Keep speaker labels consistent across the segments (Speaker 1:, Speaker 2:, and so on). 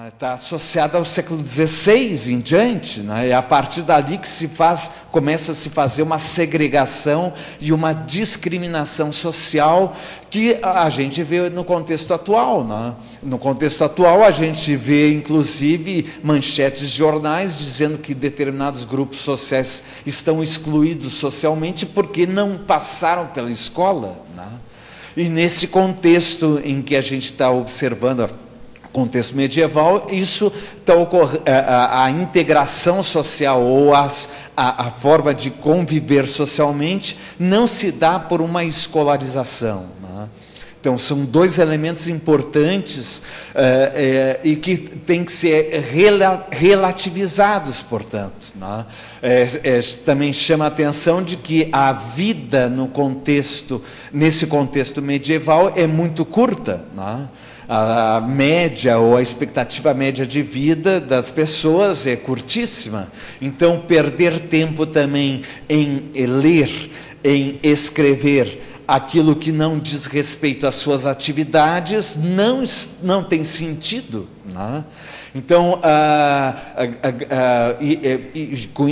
Speaker 1: Está associada ao século XVI em diante, né? É a partir dali que começa a se fazer uma segregação e uma discriminação social que a gente vê no contexto atual, né? No contexto atual a gente vê inclusive manchetes de jornais dizendo que determinados grupos sociais estão excluídos socialmente porque não passaram pela escola, né? E nesse contexto em que a gente está observando contexto medieval, isso está ocorrendo, a integração social ou a forma de conviver socialmente não se dá por uma escolarização, né? Então, são dois elementos importantes e que têm que ser relativizados, portanto, né? Também chama a atenção de que a vida nesse contexto medieval é muito curta, né? A média ou a expectativa média de vida das pessoas é curtíssima. Então, perder tempo também em ler, em escrever aquilo que não diz respeito às suas atividades não tem sentido, né? Então,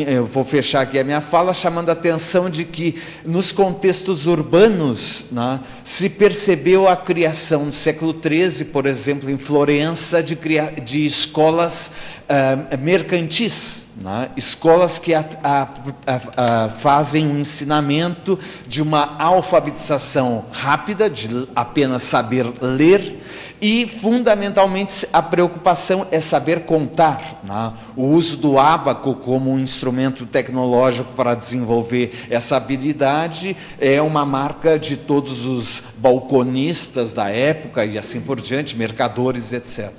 Speaker 1: eu vou fechar aqui a minha fala chamando a atenção de que nos contextos urbanos, né, se percebeu a criação no século XIII, por exemplo, em Florença, de escolas mercantis, né, escolas que fazem um ensinamento de uma alfabetização rápida, de apenas saber ler, e, fundamentalmente, a preocupação é saber contar, né? O uso do ábaco como um instrumento tecnológico para desenvolver essa habilidade é uma marca de todos os balconistas da época e assim por diante, mercadores, etc.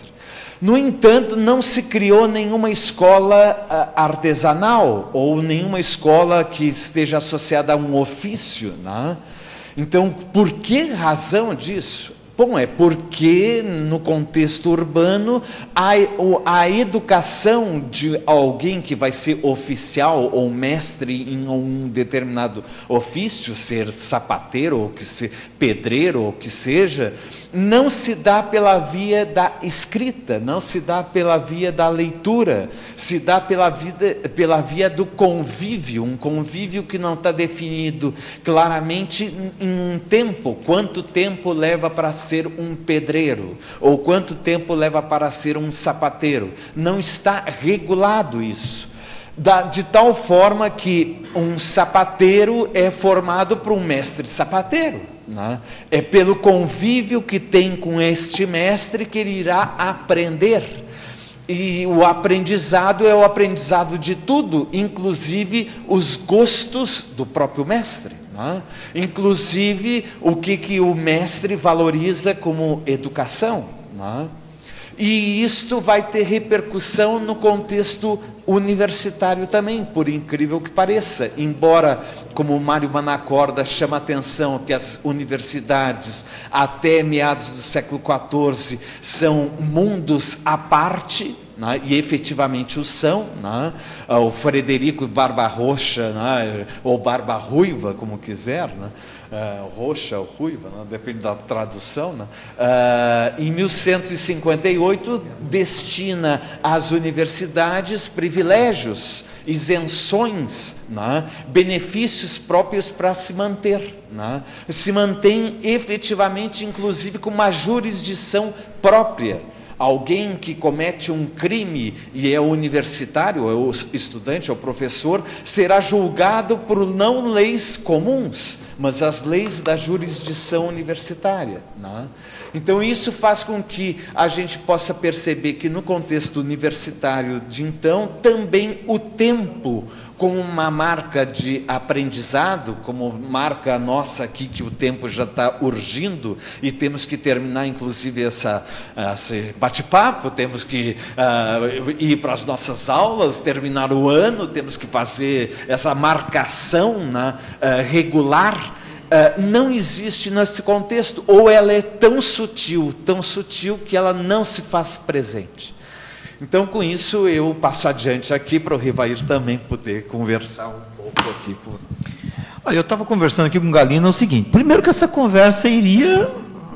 Speaker 1: No entanto, não se criou nenhuma escola artesanal ou nenhuma escola que esteja associada a um ofício, né? Então, por que razão disso? Bom, é porque no contexto urbano a educação de alguém que vai ser oficial ou mestre em um determinado ofício, ser sapateiro ou que ser pedreiro ou que seja, não se dá pela via da escrita, não se dá pela via da leitura, se dá pela via do convívio, um convívio que não está definido claramente em um tempo. Quanto tempo leva para ser um pedreiro? Ou quanto tempo leva para ser um sapateiro? Não está regulado isso. De tal forma que um sapateiro é formado por um mestre sapateiro, né? É pelo convívio que tem com este mestre que ele irá aprender. E o aprendizado é o aprendizado de tudo, inclusive os gostos do próprio mestre, né? Inclusive o que o mestre valoriza como educação, né? E isto vai ter repercussão no contexto universitário também, por incrível que pareça. Embora, como o Mário Manacorda chama a atenção que as universidades, até meados do século XIV, são mundos à parte, né? E efetivamente o são, né? O Frederico Barba Roxa, né? Ou Barba Ruiva, como quiser, né? Roxa ou ruiva, né? Depende da tradução, né? Em 1158 destina às universidades privilégios, isenções, né? Benefícios próprios para se manter, né? Se mantém efetivamente, inclusive, com uma jurisdição própria. Alguém que comete um crime e é universitário, é o estudante, é o professor, será julgado por não leis comuns, mas as leis da jurisdição universitária, né? Então isso faz com que a gente possa perceber que no contexto universitário de então, também o tempo como uma marca de aprendizado, como marca nossa aqui que o tempo já está urgindo e temos que terminar inclusive esse bate-papo, temos que ir para as nossas aulas, terminar o ano, temos que fazer essa marcação, né, regular. Não existe nesse contexto, ou ela é tão sutil que ela não se faz presente. Então, com isso, eu passo adiante aqui para o Rivair também poder conversar um pouco aqui.
Speaker 2: Olha, eu estava conversando aqui com o Galino, é o seguinte, primeiro que essa conversa iria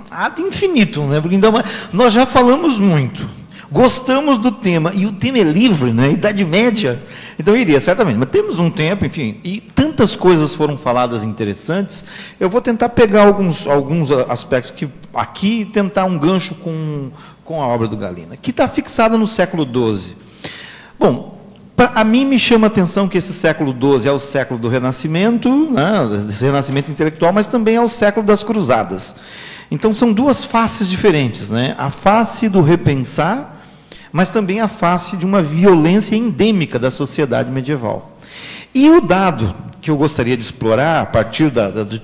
Speaker 2: ad infinitum, né? Porque então, nós já falamos muito. gostamos do tema, e o tema é livre, né? Idade Média, então iria, certamente, mas temos um tempo, enfim, e tantas coisas foram faladas interessantes, eu vou tentar pegar alguns aspectos aqui e tentar um gancho com a obra do Galina, que está fixada no século XII. Bom, a mim me chama a atenção que esse século XII é o século do Renascimento, né, desse renascimento intelectual, mas também é o século das Cruzadas. Então, são duas faces diferentes, né? A face do repensar, mas também a face de uma violência endêmica da sociedade medieval. E o dado que eu gostaria de explorar, a partir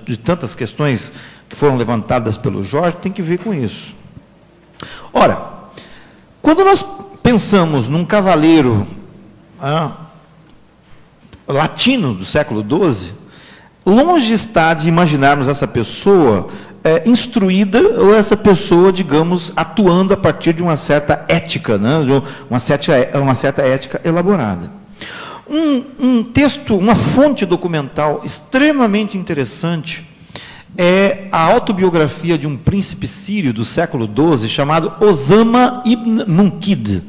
Speaker 2: de tantas questões que foram levantadas pelo Jorge, tem que ver com isso. Ora, quando nós pensamos num cavaleiro latino do século XII, longe está de imaginarmos essa pessoa instruída, ou essa pessoa, digamos, atuando a partir de uma certa ética, né? uma certa ética elaborada. Um texto, uma fonte documental extremamente interessante é a autobiografia de um príncipe sírio do século XII, chamado Osama ibn Munkid.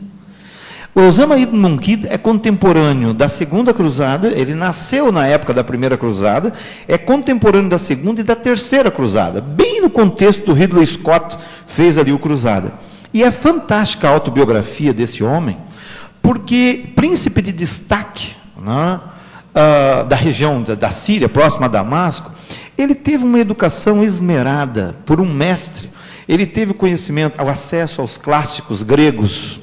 Speaker 2: O Osama ibn Munkid é contemporâneo da Segunda Cruzada, ele nasceu na época da Primeira Cruzada, é contemporâneo da Segunda e da Terceira Cruzada, bem no contexto do Ridley Scott fez ali o Cruzada. E é fantástica a autobiografia desse homem, porque príncipe de destaque, né, da região da Síria, próxima a Damasco, ele teve uma educação esmerada por um mestre, ele teve o conhecimento, o acesso aos clássicos gregos.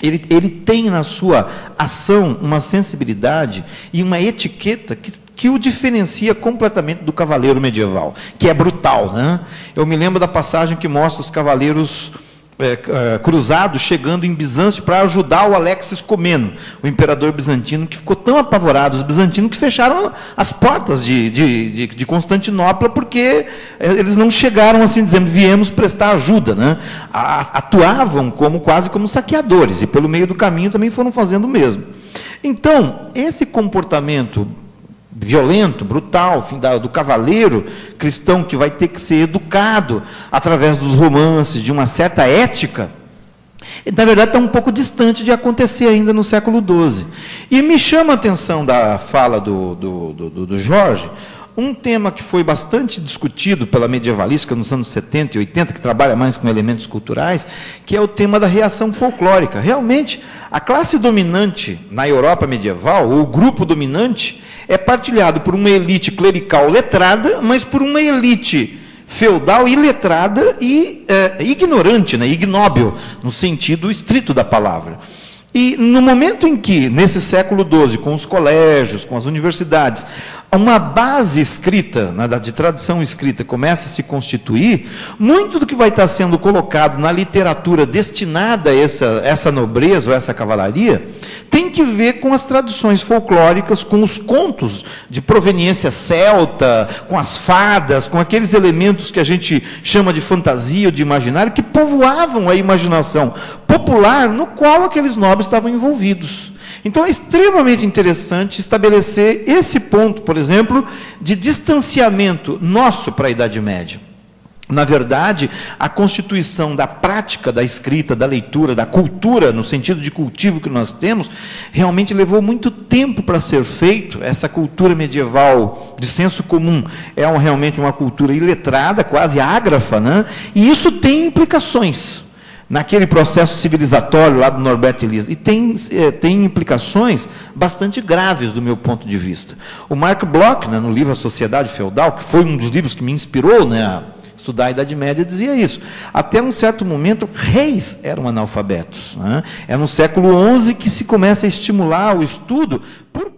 Speaker 2: Ele tem na sua ação uma sensibilidade e uma etiqueta que o diferencia completamente do cavaleiro medieval, que é brutal, né? Eu me lembro da passagem que mostra os cavaleiros cruzados chegando em Bizâncio para ajudar o Alexis Comneno, o imperador bizantino, que ficou tão apavorado, os bizantinos, que fecharam as portas de Constantinopla, porque eles não chegaram assim dizendo, viemos prestar ajuda, né? Atuavam quase como saqueadores, e pelo meio do caminho também foram fazendo o mesmo. Então, esse comportamento violento, brutal, enfim, do cavaleiro cristão, que vai ter que ser educado através dos romances, de uma certa ética, na verdade está um pouco distante de acontecer ainda no século XII. E me chama a atenção da fala do Jorge, um tema que foi bastante discutido pela medievalística nos anos 70 e 80, que trabalha mais com elementos culturais, que é o tema da reação folclórica. Realmente, a classe dominante na Europa medieval, ou o grupo dominante, é partilhado por uma elite clerical letrada, mas por uma elite feudal iletrada e ignorante, né, ignóbil, no sentido estrito da palavra. E no momento em que, nesse século XII, com os colégios, com as universidades, uma base escrita, né, de tradição escrita, começa a se constituir, muito do que vai estar sendo colocado na literatura destinada a essa nobreza ou essa cavalaria, tem que ver com as tradições folclóricas, com os contos de proveniência celta, com as fadas, com aqueles elementos que a gente chama de fantasia ou de imaginário, que povoavam a imaginação popular no qual aqueles nobres estavam envolvidos. Então, é extremamente interessante estabelecer esse ponto, por exemplo, de distanciamento nosso para a Idade Média. Na verdade, a constituição da prática da escrita, da leitura, da cultura, no sentido de cultivo que nós temos, realmente levou muito tempo para ser feito. Essa cultura medieval de senso comum é realmente uma cultura iletrada, quase ágrafa, né? E isso tem implicações naquele processo civilizatório lá do Norbert Elias, e tem implicações bastante graves do meu ponto de vista. O Mark Bloch, né, no livro A Sociedade Feudal, que foi um dos livros que me inspirou, né, a estudar a Idade Média, dizia isso. Até um certo momento, reis eram analfabetos, né? É no século XI que se começa a estimular o estudo. Por